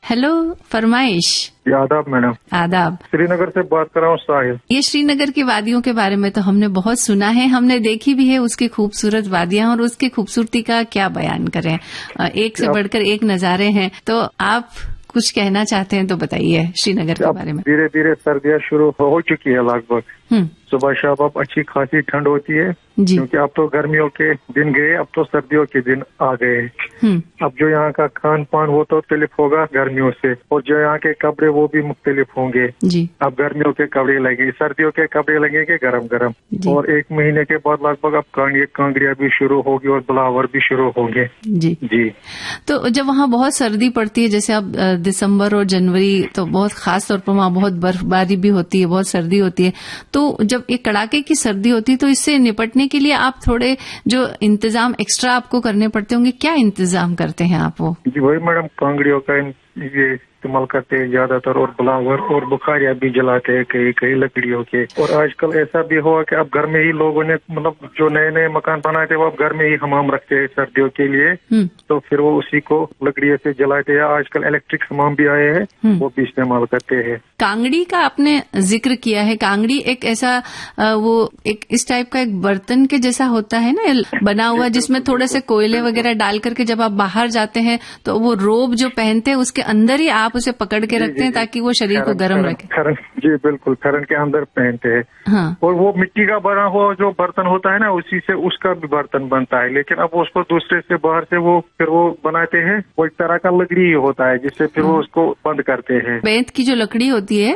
Hello फरमाइश। आदाब madam. आदाब। श्रीनगर से बात कर रहा हूँ साहिल। ये श्रीनगर की वादियों के बारे में तो हमने बहुत सुना है, हमने देखी भी है उसकी खूबसूरत वादियां, और उसकी खूबसूरती का क्या बयान करें। एक से बढ़कर एक नजारे हैं। तो आप कुछ कहना चाहते हैं तो बताइए श्रीनगर के बारे में। धीरे धीरे सर्दियाँ शुरू हो चुकी है लगभग। सुबह शाम अब अच्छी खासी ठंड होती है क्योंकि अब तो गर्मियों के दिन गए, अब तो सर्दियों के दिन आ गए। अब जो यहाँ का खान पान वो तो मुख्तलिफ होगा गर्मियों से, और जो यहाँ के कपड़े वो भी मुख्तलिफ होंगे जी। अब गर्मियों के कपड़े लगेंगे, सर्दियों के कपड़े लगेंगे गरम गरम, और एक महीने के बाद लगभग अब कांगड़िया भी शुरू होगी और ब्लावर भी शुरू होंगे जी जी। तो जब वहाँ बहुत सर्दी पड़ती है, जैसे अब दिसंबर और जनवरी, तो बहुत खास तौर पर वहाँ बहुत बर्फबारी भी होती है, बहुत सर्दी होती है, तो जब एक कड़ाके की सर्दी होती है तो इससे निपटने के लिए आप थोड़े जो इंतजाम एक्स्ट्रा आपको करने पड़ते होंगे, क्या इंतजाम करते हैं आप? वो जी वही मैडम, कांगड़ियों का ये इस्तेमाल करते हैं ज्यादातर, और ब्लावर और बुखारिया भी जलाते हैं कई कई लकड़ियों के। और आजकल ऐसा भी हुआ कि अब घर में ही लोगों ने मतलब जो नए नए मकान बनाए थे वो अब घर में ही हमाम रखते हैं सर्दियों के लिए, तो फिर वो उसी को लकड़ियों से जलाते हैं। आजकल इलेक्ट्रिक हमाम भी आए हैं, वो भी इस्तेमाल करते हैं। कांगड़ी का आपने जिक्र किया है। कांगड़ी एक ऐसा वो एक इस टाइप का एक बर्तन के जैसा होता है ना, बना हुआ, जिसमें थोड़े से कोयले वगैरह डाल करके जब आप बाहर जाते हैं तो वो रोब जो पहनते हैं उसके अंदर ही आप उसे पकड़ के रखते हैं ताकि वो शरीर को गर्म रखे। जी बिल्कुल, फरन के अंदर पहनते हैं। हाँ। और वो मिट्टी का बना हुआ जो बर्तन होता है ना, उसी से उसका भी बर्तन बनता है, लेकिन अब उसको दूसरे से बाहर से वो फिर वो बनाते हैं। वो एक तरह का लकड़ी ही होता है जिससे फिर वो उसको बंद करते हैं। बेंत की जो लकड़ी होती है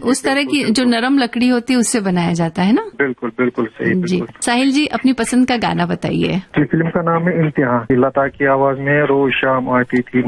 उस तरह की जो नरम लकड़ी होती है उससे बनाया जाता है ना। बिल्कुल बिल्कुल सही जी। साहिल जी अपनी पसंद का गाना बताइए। फिल्म का नाम है इम्तिहान। लता की आवाज में रोज शाम आती थी